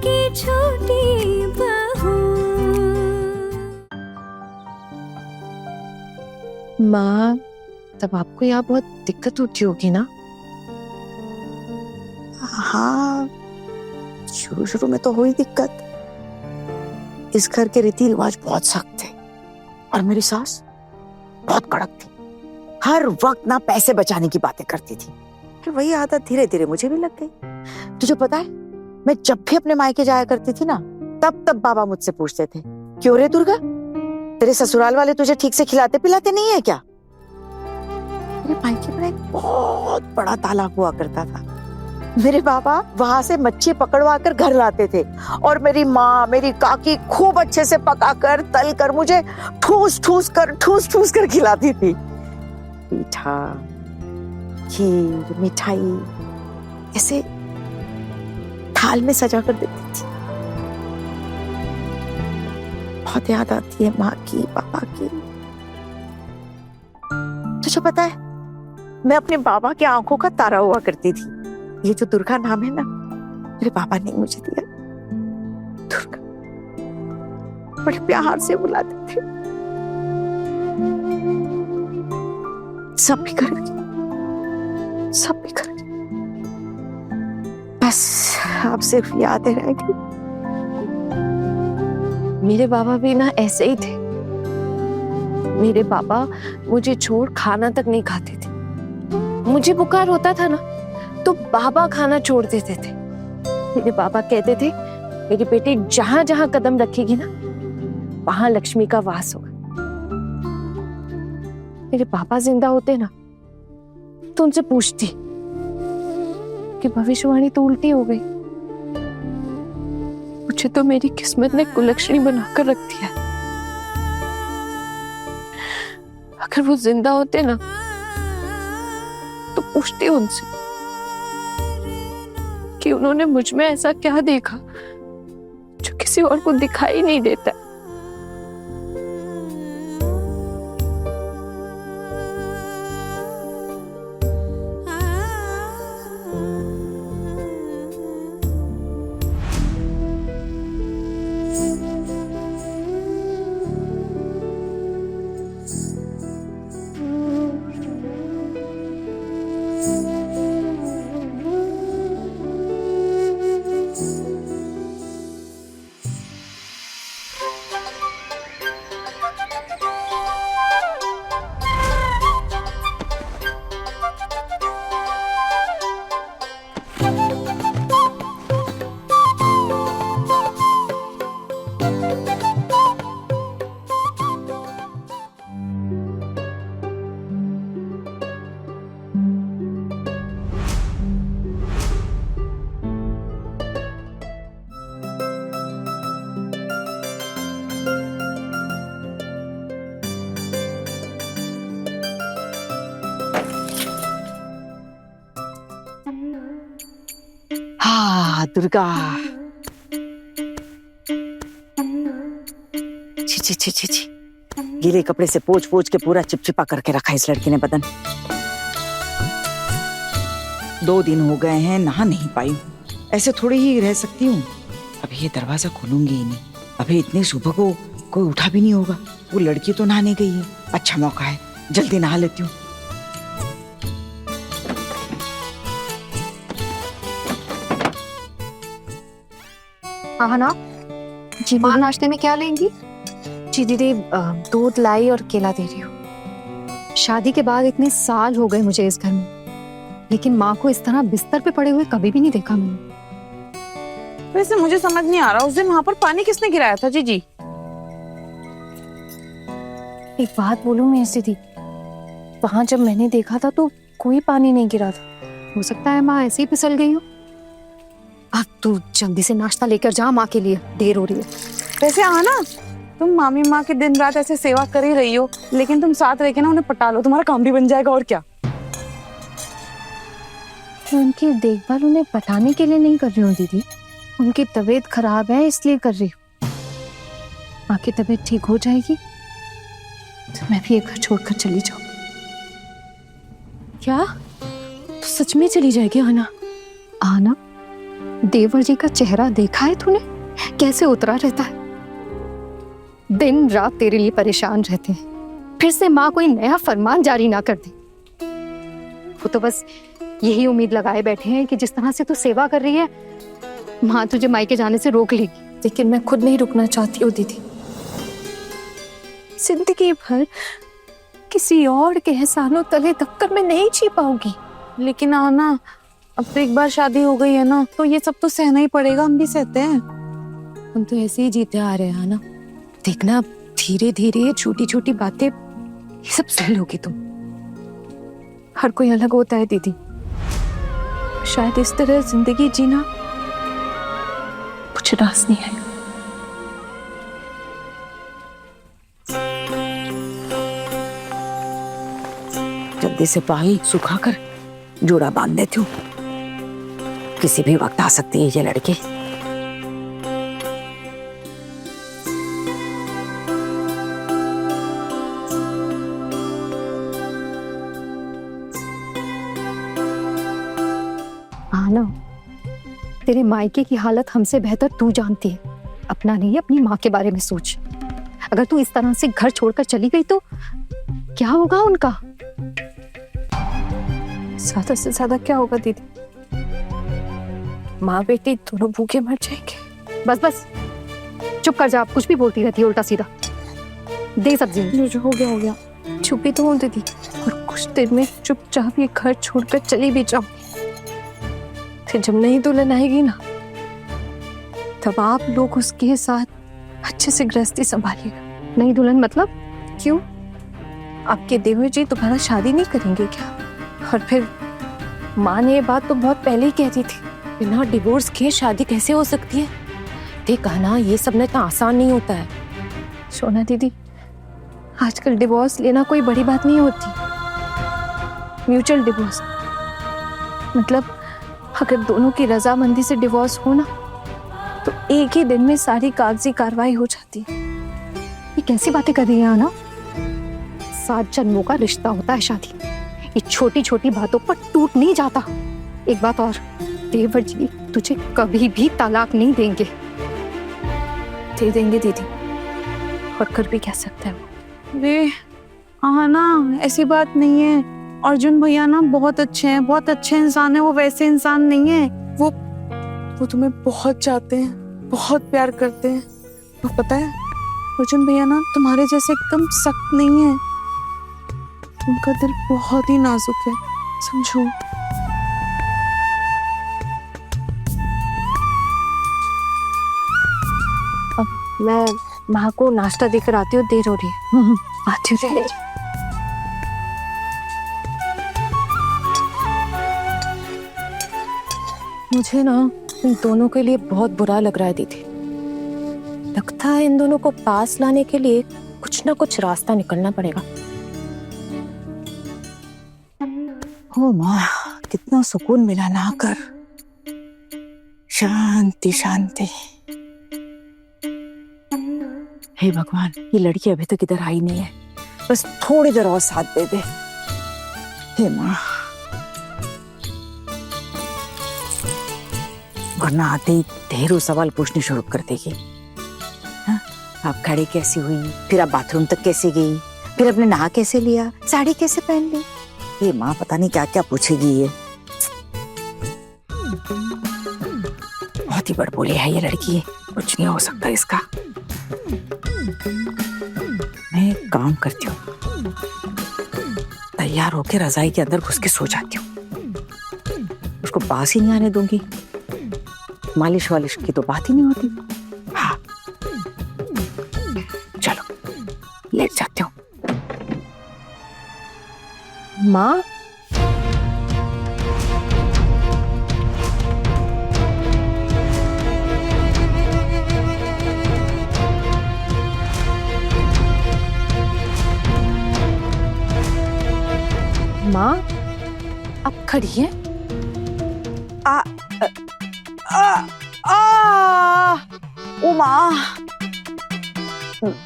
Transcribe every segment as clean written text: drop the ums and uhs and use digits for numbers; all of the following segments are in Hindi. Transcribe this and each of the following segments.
की छोटी बहू। माँ, तब आपको यहाँ बहुत दिक्कत होती होगी ना? हाँ, शुरू शुरू में तो हुई दिक्कत। इस घर के रीति रिवाज बहुत सख्त थे और मेरी सास बहुत कड़क थी। हर वक्त ना पैसे बचाने की बातें करती थी। फिर वही आदत धीरे धीरे मुझे भी लग गई। तुझे पता है, मैं जब भी अपने मायके जाया करती थी ना, तब बाबा मुझसे पूछते थे, क्यों रे दुर्गा, तेरे ससुराल वाले तुझे ठीक से खिलाते पिलाते नहीं है क्या? मेरे मायके में एक बहुत बड़ा तालाब हुआ करता था। मेरे बाबा वहां से मच्छी पकड़वा कर घर लाते थे और मेरी माँ, मेरी काकी खूब अच्छे से पकाकर तल कर मुझे ठूस ठूस कर खिलाती थी। मीठा, खीर, मिठाई ऐसे थाल में सजा कर देती थी। बहुत याद आती है माँ की, पापा की। तुझे पता है, मैं अपने बाबा की आंखों का तारा हुआ करती थी। ये जो दुर्गा नाम है ना, मेरे पापा ने मुझे दिया। दुर्गा बड़े प्यार से बुलाते थे। सब भी करेंगे, सब भी करेंगे, बस आप सिर्फ यादें रहेंगी। मेरे बाबा भी ना ऐसे ही थे। मेरे पापा मुझे छोड़ खाना तक नहीं खाते थे। मुझे बुखार होता था ना, तो बाबा खाना छोड़ देते थे। मेरे पापा कहते थे, मेरी बेटी जहां जहां कदम रखेगी ना, वहां लक्ष्मी का वास होगा। मेरे पापा जिंदा होते ना, तो उनसे पूछती कि भविष्यवाणी तो उल्टी हो गई। मुझे तो मेरी किस्मत ने कुलक्षणी बनाकर रख दिया। अगर वो जिंदा होते ना, तो पूछती उनसे कि उन्होंने मुझ में ऐसा क्या देखा जो किसी और को दिखाई नहीं देता। हाँ दुर्गा, छी छी छी छी छी, गीले कपड़े से पोंछ पोंछ के पूरा चिपचिपा करके रखा इस लड़की ने बदन। 2 दिन हो गए हैं, नहा नहीं पाई हूँ। ऐसे थोड़ी ही रह सकती हूँ। अभी ये दरवाजा खोलूंगी ही नहीं। अभी इतनी सुबह को कोई उठा भी नहीं होगा। वो लड़की तो नहाने गई है, अच्छा मौका है, जल्दी नहा लेती हूँ। हाँ ना जी, माँ नाश्ते में क्या लेंगी? जी दीदी, दूध लाई और केला दे रही हूँ। शादी के बाद इतने साल हो गए मुझे इस घर में, लेकिन माँ को इस तरह बिस्तर पे पड़े हुए कभी भी नहीं देखा मैंने। वैसे मुझे समझ नहीं आ रहा, उस दिन वहां पर पानी किसने गिराया था? जीजी, एक बात बोलूं मैं दीदी, वहां जब मैंने देखा था तो कोई पानी नहीं गिरा था। हो सकता है माँ ऐसे ही फिसल गई हो। अब तू जल्दी से नाश्ता लेकर जा, माँ के लिए देर हो रही है। वैसे आना, तुम मामी माँ की दिन रात ऐसे सेवा कर ही रही हो, लेकिन तुम साथ रह के ना उन्हें पटा लो, तुम्हारा काम भी बन जाएगा। और क्या, उनकी देखभाल उन्हें पटाने के लिए नहीं कर रही हूँ दीदी, उनकी तबीयत खराब है इसलिए कर रही हूँ। माँ की तबीयत ठीक हो जाएगी तो मैं भी ये घर छोड़कर चली जाऊँ। क्या? तो सच में चली जाएगी आना? आना देवर जी का चेहरा देखा है तूने? कैसे उतरा रहता है, दिन रात तेरे लिए परेशान रहते हैं। फिर से माँ कोई नया फरमान जारी ना कर दे। वो तो बस यही उम्मीद लगाए बैठे हैं कि जिस तरह से तू सेवा कर रही है, माँ तुझे मायके जाने से रोक लेगी। लेकिन मैं खुद नहीं रुकना चाहती हूँ दीदी। जिंदगी भर किसी और के एहसानों तले दबकर मैं नहीं जी पाऊंगी। लेकिन ना, अब तो एक बार शादी हो गई है ना, तो ये सब तो सहना ही पड़ेगा। हम भी सहते हैं। हम तो ऐसे ही जीते आ रहे हैं ना। देखना धीरे धीरे छोटी छोटी बातें ये सब सह लोगी तुम। हर कोई अलग होता है दीदी। शायद इस तरह जिंदगी जीना कुछ रास नहीं है। जल्दी से पाही सुखाकर जोड़ा बांध देती हूँ। किसी भी वक्त आ सकती है ये लड़की। आना, तेरे मायके की हालत हमसे बेहतर तू जानती है। अपना नहीं, अपनी माँ के बारे में सोच। अगर तू इस तरह से घर छोड़कर चली गई तो क्या होगा उनका? ज्यादा से ज्यादा क्या होगा दीदी? माँ बेटी दोनों भूखे मर जाएंगे। बस बस चुप कर जा। आप कुछ भी बोलती रहती है उल्टा सीधा। दे सब्जी। जो हो गया चुप ही तो हूँ दीदी। और कुछ देर में चुपचाप ये घर छोड़कर चली भी जाऊँ। फिर जब नई दुल्हन आएगी ना, तब आप लोग उसके साथ अच्छे से गृहस्थी संभालिएगा। नई दुल्हन मतलब? क्यों, आपके देवर जी दोबारा शादी नहीं करेंगे क्या? और फिर माँ ने ये बात तो बहुत पहले ही कह दी थी, बिना डिवोर्स के शादी कैसे हो सकती है? देखा ना, ये सब ना आसान नहीं होता है। सोना दीदी, आजकल डिवोर्स लेना कोई बड़ी बात नहीं होती। म्यूचुअल डिवोर्स मतलब अगर दोनों की रजामंदी से डिवोर्स हो ना, तो एक ही दिन में सारी कागजी कार्रवाई हो जाती है। ये कैसी बातें कर रही है आना? 7 जन्मों का रिश्ता होता है शादी। ये छोटी छोटी बातों पर टूट नहीं जाता। एक बात और, देवर जी तुझे कभी भी तलाक नहीं देंगे। दे देंगे दीदी, और कर भी क्या सकते हैं वो। अरे ना, ऐसी बात नहीं है। अर्जुन भैया ना बहुत अच्छे हैं, बहुत अच्छे इंसान है। वो वैसे इंसान नहीं है। वो तुम्हें बहुत चाहते हैं, बहुत प्यार करते हैं। वो पता है, अर्जुन भैया ना तुम्हारे जैसे एकदम सख्त नहीं है। उनका दिल बहुत ही नाजुक है, समझो। अब मैं माँ को नाश्ता देकर आती हूँ, देर हो रही है। आती हूँ दीदी। मुझे ना इन दोनों के लिए बहुत बुरा लग रहा है दीदी। लगता है इन दोनों को पास लाने के लिए कुछ ना कुछ रास्ता निकलना पड़ेगा। ओ माँ, कितना सुकून मिला ना कर। शांति शांति। हे भगवान, ये लड़की अभी तक इधर आई नहीं है। बस थोड़ी देर और साथ दे दे। हे माँ, वरना आते ही ढेरों सवाल पूछने शुरू कर देगी। हाँ? आप खड़ी कैसी हुई, फिर आप बाथरूम तक कैसे गई, फिर आपने नहा कैसे लिया, साड़ी कैसे पहन ली। ये माँ पता नहीं क्या क्या पूछेगी। ये बहुत ही बड़बोली है ये लड़की। कुछ नहीं हो सकता इसका। मैं एक काम करती हूँ, तैयार होकर रजाई के अंदर घुस के सो जाती हूँ। उसको पास ही नहीं आने दूंगी। मालिश वालिश की तो बात ही नहीं होती। हाँ, चलो लेट जाती हूँ। माँ, माँ आप खड़ी हैं? ओ माँ,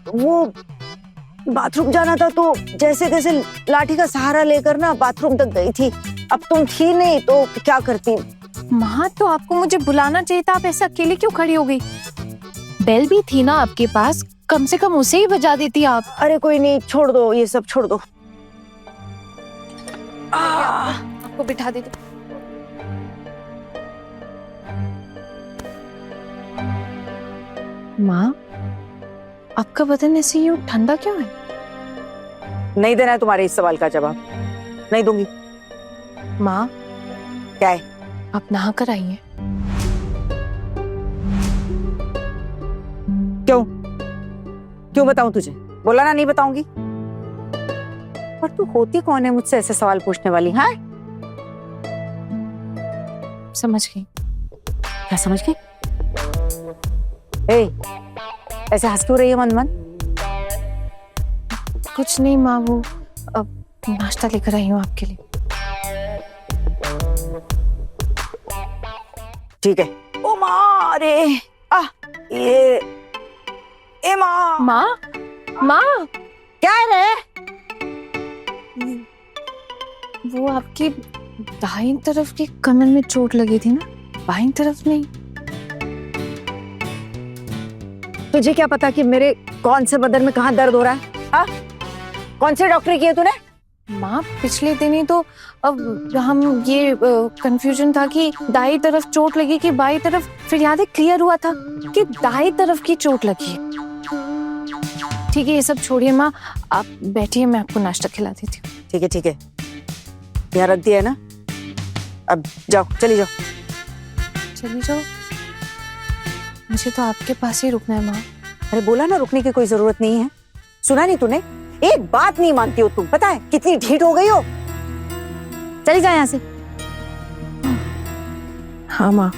वो बाथरूम जाना था तो जैसे तैसे लाठी का सहारा लेकर ना बाथरूम तक गई थी। अब तुम थी नहीं तो क्या करती। माँ तो आपको मुझे बुलाना चाहिए था, आप ऐसे अकेले क्यों खड़ी हो गई? बेल भी थी ना आपके पास, कम से कम उसे ही बजा देती आप। अरे कोई नहीं, छोड़ दो ये सब, छोड़ दो। आपको बिठा देती। माँ, आपका बदन ऐसे यूं ठंडा क्यों है? नहीं देना है तुम्हारे इस सवाल का जवाब, नहीं दूंगी। माँ, क्या है? आप नहा कर आई हैं। क्यों? क्यों बताऊं तुझे? बोला ना नहीं बताऊंगी। पर तू होती कौन है मुझसे ऐसे सवाल पूछने वाली? हाँ, समझ गई। क्या समझ गई? ए, ऐसे हंस क्यों रही है मन मन? कुछ नहीं माँ, वो अब नाश्ता लेकर आई हूँ आपके लिए। ठीक है। ओ माँ, अरे ये ए माँ। माँ, माँ, क्या है रे? वो आपकी दाहिनी तरफ की कमर में चोट लगी थी ना, बाईं तरफ नहीं। तुझे क्या पता कि मेरे कौन से बदन में कहाँ दर्द हो रहा है? हाँ? कौन से डॉक्टर किए तूने? माँ, पिछले दिन ही तो अब हम ये कंफ्यूजन था कि दाई तरफ चोट लगी कि बाई तरफ, फिर याद है क्लियर हुआ था कि दाई तरफ की चोट लगी है। ठीक है, ये सब छोड़िए माँ, आप बैठिए, मैं आपको नाश्ता खिला देती हूँ। ठीक है ठीक है, यहाँ रख दिया है ना, अब जाओ, चली जाओ। चली जाओ? मुझे तो आपके पास ही रुकना है माँ। अरे बोला ना रुकने की कोई जरूरत नहीं है। सुना नहीं तूने? एक बात नहीं मानती हो तुम, पता है कितनी ढीठ हो गई हो। चली जा यहाँ से। हाँ माँ,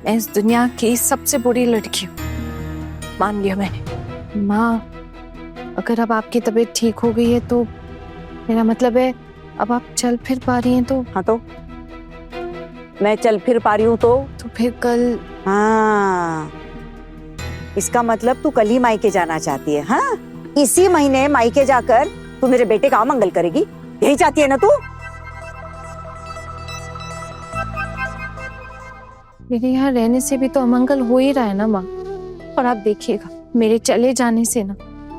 मैं इस दुनिया की सबसे बुरी लड़की हूँ, मान लिया मैंने। माँ, अगर अब आपकी तबीयत ठीक हो गई है तो मेरा मतलब है अब आप चल फिर पा रही हैं तो। हाँ तो मैं चल फिर पा रही हूँ तो फिर कल। हाँ, इसका मतलब तू कल ही मायके जाना चाहती है? हाँ, इसी महीने मायके जाकर तू मेरे बेटे का अमंगल करेगी, यही चाहती है ना तू? मेरे यहाँ रहने से भी तो अमंगल हो ही रहा है ना माँ। और आप देखिएगा, मेरे चले जाने से ना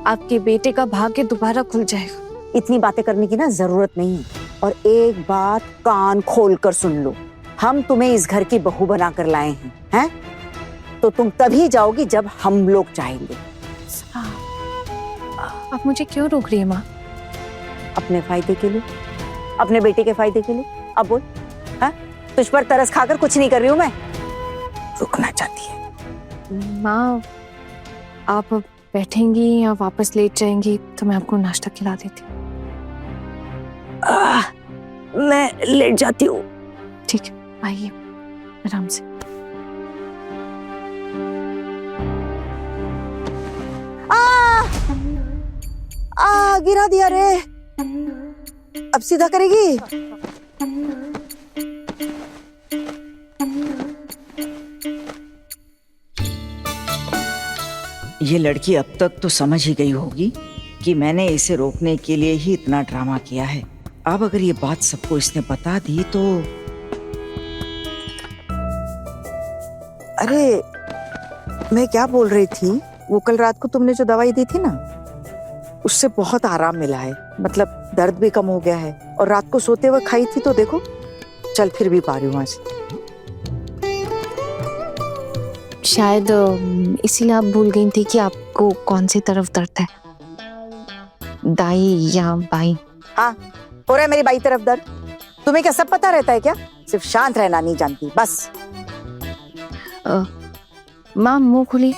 आपके बेटे का भाग्य दोबारा खुल जाएगा। इतनी बातें करने की ना जरूरत नहीं है। और एक बात कान खोल कर सुन लो, हम तुम्हें इस घर की बहू बना कर लाए हैं? तो तुम तभी जाओगी जब हम लोग चाहेंगे। आप मुझे क्यों रोक रही है माँ? अपने फायदे के लिए, अपने बेटे के फायदे के लिए। अब बोल, हाँ? तुझ पर तरस खाकर कुछ नहीं कर रही हूँ मैं, रुकना चाहती है। माँ, आप बैठेंगी या वापस लेट जाएंगी तो मैं आपको नाश्ता खिला देती हूँ। मैं लेट जाती हूँ। ठीक है, आइए आराम से। गिरा दिया रे, अब सीधा करेगी? ये लड़की अब तक तो समझ ही गई होगी कि मैंने इसे रोकने के लिए ही इतना ड्रामा किया है। अब अगर ये बात सबको इसने बता दी तो। अरे मैं क्या बोल रही थी, वो कल रात को तुमने जो दवाई दी थी ना, उससे बहुत आराम मिला है। मतलब दर्द भी कम हो गया है। और रात को सोते हुए खाई थी तो देखो, चल फिर भी पा रही हूँ वहां से। शायद इसीलिए आप भूल गई थी कि आपको कौन सी तरफ दर्द है, दाई या बाई? हाँ, हो रहा है मेरी बाई तरफ दर्द। तुम्हें क्या सब पता रहता है क्या? सिर्फ शांत रहना नहीं जानती बस। माँ, मुंह खुली।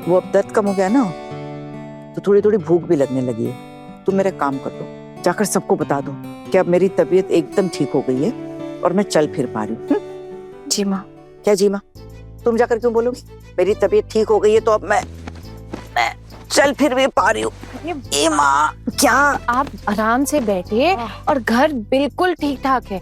वो अब दर्द कम हो गया ना, तो थोड़ी थोड़ी भूख भी लगने लगी है। तुम मेरा काम कर दो, जाकर सबको बता दो कि अब मेरी तबीयत एकदम ठीक हो गई है और मैं चल फिर पा रही हूँ। जी माँ। क्या जी माँ? तुम जाकर क्यों बोलोगी? मेरी तबीयत ठीक हो गई है तो अब मैं चल फिर भी पा रही हूँ। ए माँ, क्या? आप आराम से बैठिए, और घर बिल्कुल ठीक ठाक है।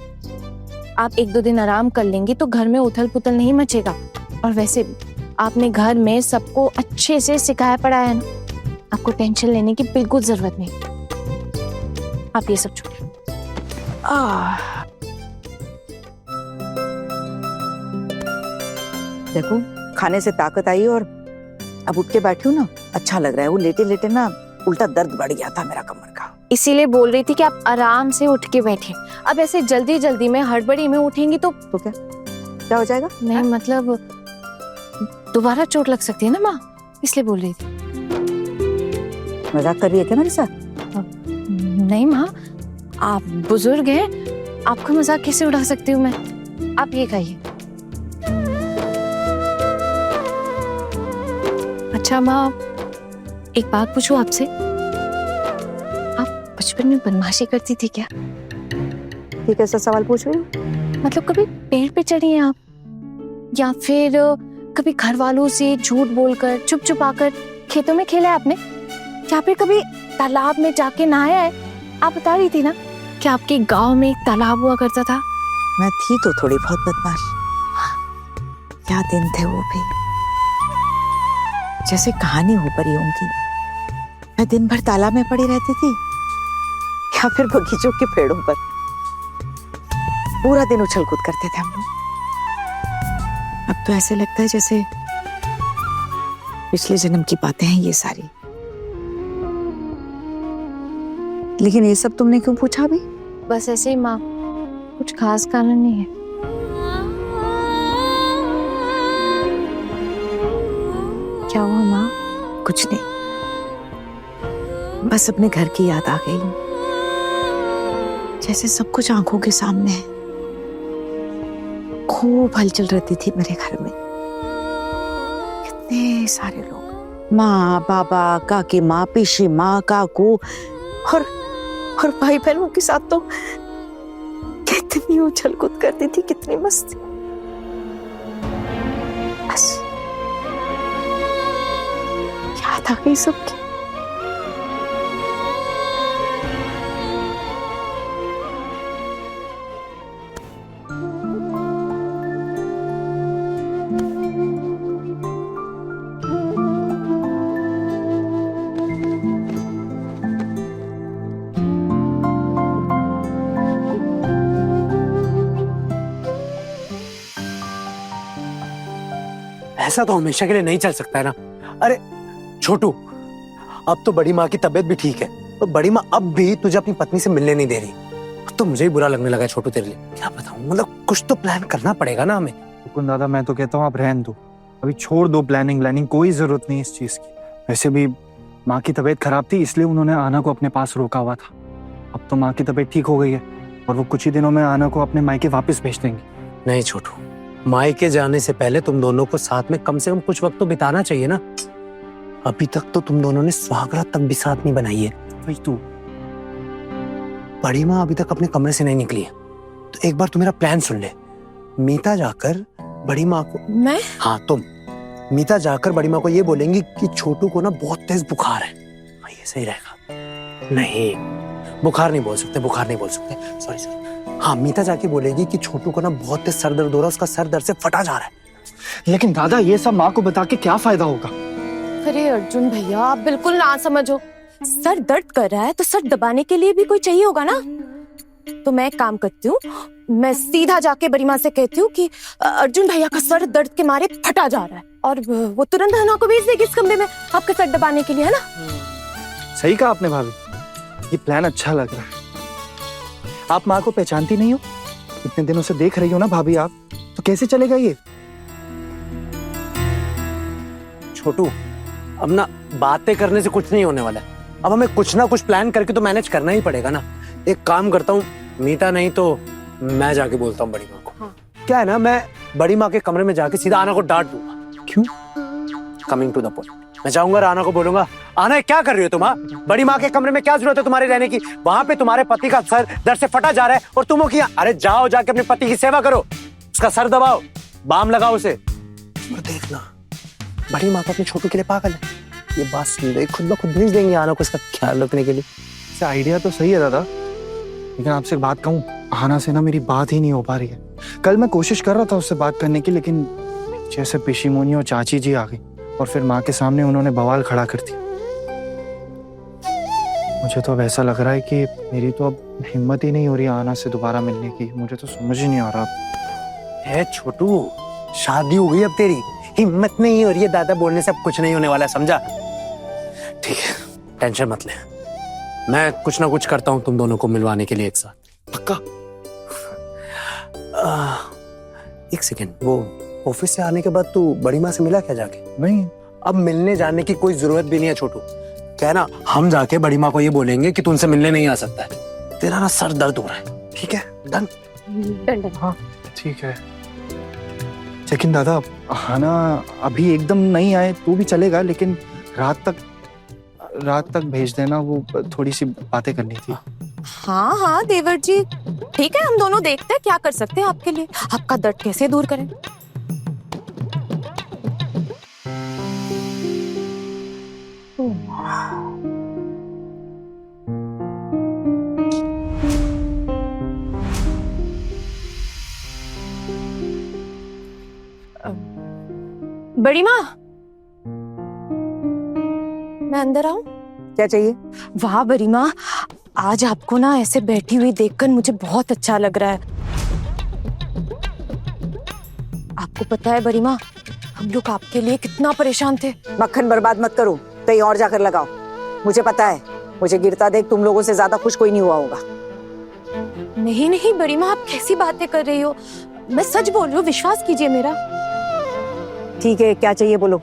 आप 1-2 दिन आराम कर लेंगी तो घर में उथल पुथल नहीं मचेगा। और वैसे भी आपने घर में सबको अच्छे से सिखाया पढ़ाया ना, आपको टेंशन लेने की बिल्कुल जरूरत नहीं। आप ये सब छोड़िए। देखो खाने से ताकत आई और अब उठ के बैठी हूँ ना, अच्छा लग रहा है। वो लेटे लेटे ना उल्टा दर्द बढ़ गया था मेरा कमर का। इसीलिए बोल रही थी कि आप आराम से उठ के बैठे। अब ऐसे जल्दी जल्दी में हड़बड़ी में उठेंगी तो क्या हो जाएगा? नहीं मतलब दोबारा चोट लग सकती है ना माँ, इसलिए बोल रही थी। मजाक कर रही है क्या मेरे साथ? नहीं माँ, आप बुजुर्ग हैं, आपको मजाक कैसे उड़ा सकती हूँ मैं। आप ये कहिए। अच्छा माँ, एक बात पूछूं आपसे, आप बचपन में बदमाशी करती थी क्या? ये कैसा सवाल पूछ रही हो? मतलब कभी पेड़ पे चढ़ी हैं आप, या फिर कभी घर वालों से झूठ बोलकर चुप चुप आकर खेतों में खेला है आपने, या फिर कभी तालाब में जाके नहाया है? आप बता रही थी ना कि आपके गांव में एक तालाब हुआ करता था। मैं थी तो थोड़ी बहुत बदमाश। क्या दिन थे वो भी, जैसे कहानी हो परियों की। मैं दिन भर तालाब में पड़ी रहती थी या फिर बगीचों के पेड़ों पर। पूरा दिन उछल कूद करते थे हम लोग। अब तो ऐसे लगता है जैसे पिछले जन्म की बातें हैं ये सारी। लेकिन ये सब तुमने क्यों पूछा अभी? बस ऐसे ही माँ, कुछ खास कारण नहीं है। क्या हुआ माँ? कुछ नहीं, बस अपने घर की याद आ गई। जैसे सब कुछ आंखों के सामने है। खूब हलचल रहती थी मेरे घर में, कितने सारे लोग, माँ बाबा, काकी माँ, पीसी माँ, काकू और भाई बहनों के साथ तो कितनी उछल कूद करती थी, कितनी मस्ती। बस याद आ गई सबकी। ऐसा तो हमेशा के लिए नहीं चल सकता है ना। अरे छोटू, अब तो बड़ी माँ की तबीयत भी ठीक है, तो बड़ी माँ अब भी तुझे अपनी पत्नी से मिलने नहीं दे रही। तो मुझे ही बुरा लगने लगा है छोटू तेरे लिए। क्या बताऊं, मतलब कुछ तो प्लान करना पड़ेगा ना हमें। मुकुंद दादा, मैं तो कहता हूँ आप रहने दो, अभी छोड़ दो प्लानिंग, कोई जरूरत नहीं इस चीज की। वैसे भी माँ की तबीयत खराब थी, इसलिए उन्होंने आना को अपने पास रोका हुआ था। अब तो माँ की तबीयत ठीक हो गई है और वो कुछ ही दिनों में आना को अपने मायके वापस भेज देंगे। नहीं छोटू, मायके जाने से पहले तुम दोनों को साथ में कम से कम कुछ वक्त तो बिताना चाहिए ना। अभी तक तो तुम दोनों ने सुहागरात तक भी साथ नहीं बनाई है। भाई तू, बड़ी माँ अभी तक अपने कमरे से नहीं निकली है, तो एक बार तू मेरा प्लान सुन ले। मीता जाकर बड़ी माँ को, मैं? हाँ तुम, मीता जाकर बड़ी माँ को ये बोलेंगी कि छोटू को ना बहुत तेज बुखार है। हाँ, ये सही रहेगा। नहीं, बुखार नहीं बोल सकते, सॉरी। हाँ, मीता जाके बोलेगी कि छोटू को ना बहुत तेज सर दर्द हो रहा है, उसका सर दर्द से फटा जा रहा है। लेकिन दादा ये सब माँ को बता के क्या फायदा होगा? अरे अर्जुन भैया, आप बिल्कुल ना समझो। सर दर्द कर रहा है तो सर दबाने के लिए भी कोई चाहिए होगा ना। तो मैं एक काम करती हूँ, मैं सीधा जाके बड़ी माँ से कहती हूँ कि अर्जुन भैया का सर दर्द के मारे फटा जा रहा है, और वो तुरंत हना को भेज देगी इस कमरे में आपका सर दबाने के लिए, है ना? सही कहा आपने भाभी, ये प्लान अच्छा लग रहा है। आप माँ को पहचानती नहीं हो, इतने दिनों से देख रही हो ना भाभी आप, तो कैसे चलेगा ये? छोटू, अब ना बातें करने से कुछ नहीं होने वाला है। अब हमें कुछ ना कुछ प्लान करके तो मैनेज करना ही पड़ेगा ना। एक काम करता हूँ, मीता नहीं तो मैं जाके बोलता हूँ बड़ी माँ को। हाँ। क्या है ना, मैं बड़ी माँ के कमरे में जाके सीधा आना को डांट दूंगा। क्यों? कमिंग टू द पॉइंट, मैं जाऊंगा राना को बोलूंगा, आना क्या कर रही हो तुम? बड़ी माँ के कमरे में क्या जरूरत है तुम्हारे रहने की? वहां पे तुम्हारे पति का सर दर्द से फटा जा रहा है और तुम हो किया। अरे जाओ जाके अपने पति की सेवा करो, उसका सर दबाओ, बाम लगाओ उसे। और देखना बड़ी माँ तो अपने छोटू के लिए पागल है। ये बात सुन ले, खुद ब खुद भेज देंगे आना को इसका ख्याल रखने के लिए। आइडिया तो सही है दादा, लेकिन आपसे एक बात कहूँ, आना से ना मेरी बात ही नहीं हो पा रही है। कल मैं कोशिश कर रहा था उससे बात करने की, लेकिन जैसे पिशीमोनी और चाची जी आ गई और फिर माँ के सामने उन्होंने बवाल खड़ा कर दिया। मुझे तो अब ऐसा लग रहा है कि मेरी तो अब हिम्मत ही नहीं हो रही आना से दोबारा मिलने की। मुझे तो समझ ही नहीं आ रहा। है छोटू, शादी हो गई अब तेरी, हिम्मत नहीं हो रही है दादा बोलने से अब कुछ नहीं होने वाला है, समझा? ठीक है, टेंशन मत ले, मैं कुछ ना कुछ करता हूँ तुम दोनों को मिलवाने के लिए एक साथ, पक्का? एक सेकेंड, वो ऑफिस से आने के बाद तू बड़ी माँ से मिला क्या जाके? नहीं। अब मिलने जाने की कोई जरूरत भी नहीं है छोटू, क्या है ना, हम जाके बड़ी माँ को ये बोलेंगे कि तुमसे मिलने नहीं आ सकता है, तेरा ना सर दर्द हो रहा है, ठीक है? डन? डन। हाँ ठीक है, लेकिन दादा आना अभी एकदम नहीं आए तो भी चलेगा, लेकिन रात तक भेज देना, वो थोड़ी सी बातें करनी थी। हाँ हाँ देवर जी, ठीक है, हम दोनों देखते हैं क्या कर सकते हैं आपके लिए, आपका दर्द कैसे दूर करें। बड़ी माँ, मैं अंदर आऊं? क्या चाहिए? वाह बड़ी माँ, आज आपको ना ऐसे बैठी हुई देखकर मुझे बहुत अच्छा लग रहा है। आपको पता है बड़ी माँ, हम लोग आपके लिए कितना परेशान थे। मक्खन बर्बाद मत करो, कहीं और जाकर लगाओ। मुझे पता है, मुझे गिरता देख तुम लोगों से ज्यादा खुश कोई नहीं हुआ होगा। नहीं नहीं बड़ी माँ, आप कैसी बातें कर रही हो, मैं सच बोल रही हूँ, विश्वास कीजिए मेरा। ठीक है, क्या चाहिए बोलो।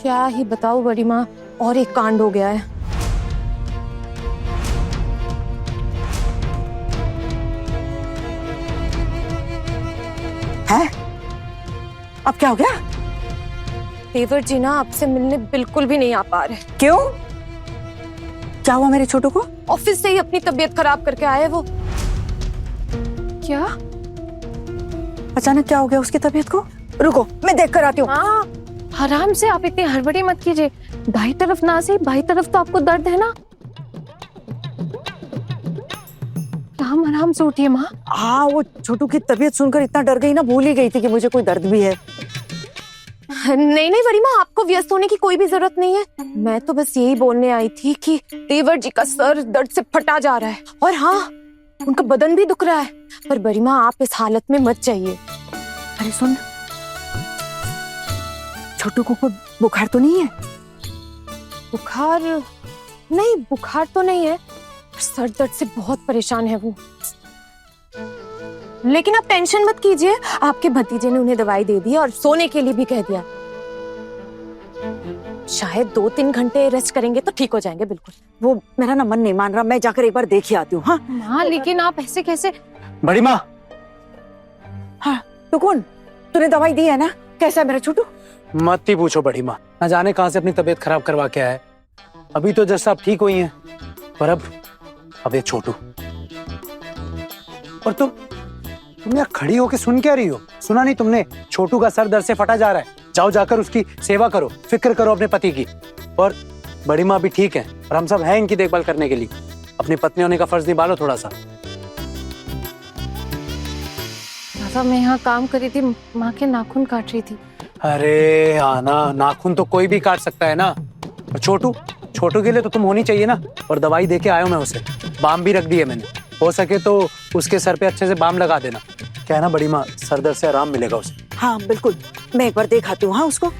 क्या ही बताओ बड़ी माँ, और एक कांड हो गया है। हैं? अब क्या हो गया? देवर जी ना आपसे मिलने बिल्कुल भी नहीं आ पा रहे। क्यों? क्या हुआ मेरे छोटू को? ऑफिस से ही अपनी तबीयत खराब करके आए वो। क्या? अचानक क्या हो गया उसकी तबीयत को? रुको, मैं देख कर आती हूँ। हाँ, आराम से, आप इतनी हड़बड़ी मत कीजिए। दाई तरफ ना सही, बाई तरफ तो आपको दर्द है ना। आराम से उठिए माँ। हाँ, वो छोटू की तबीयत सुनकर इतना डर गई ना, भूल ही गई थी कि मुझे कोई दर्द भी है। नहीं नहीं बड़ी माँ, आपको व्यस्त होने की कोई भी जरूरत नहीं है। मैं तो बस यही बोलने आई थी कि देवर जी का सर दर्द से फटा जा रहा है, और हाँ, उनका बदन भी दुख रहा है। पर बड़ी माँ, आप इस हालत में मत जाइए। अरे सुन, छोटू को कोई बुखार तो नहीं है? बुखार नहीं, बुखार तो नहीं है, सर दर्द से बहुत परेशान है वो। लेकिन आप टेंशन मत कीजिए, आपके भतीजे ने उन्हें दवाई दे दी और सोने के लिए भी कह दिया। शायद 2-3 घंटे रेस्ट करेंगे तो ठीक हो जाएंगे बिल्कुल। वो मेरा ना मन नहीं मान रहा, मैं जाकर एक बार देख ही आती हूँ। हाँ हाँ, लेकिन आप ऐसे कैसे? बड़ी माँ। हाँ, तो कौन? तूने दवाई दी है ना? कैसा है मेरा छोटू? मत ही पूछो बड़ी माँ, ना जाने कहां से अपनी तबीयत खराब करवा के आए। अभी तो जस्ट आप ठीक हुई हैं, पर अब ये छोटू। और तुम यहाँ खड़ी होके सुन क्या रही हो? सुना नहीं तुमने? छोटू का सर दर्द से फटा जा रहा है, जाओ जाकर उसकी सेवा करो, फिक्र करो अपने पति की। और बड़ी माँ भी ठीक है, और हम सब हैं इनकी देखभाल करने के लिए। अपनी पत्नी होने का फर्ज निभालो थोड़ा सा। दादा, मैं यहाँ काम कर रही थी, माँ के नाखून काट रही थी। अरे आना, नाखून तो कोई भी काट सकता है ना, और छोटू के लिए तो तुम होनी चाहिए ना। और दवाई देके आया हूं मैं उसे, बाम भी रख दी है मैंने, हो सके तो उसके सर पे अच्छे से बाम लगा देना। क्या है ना बड़ी माँ, सर दर्द से आराम मिलेगा उसे। हाँ बिल्कुल, मैं एक बार देख आती हूँ। हाँ उसको।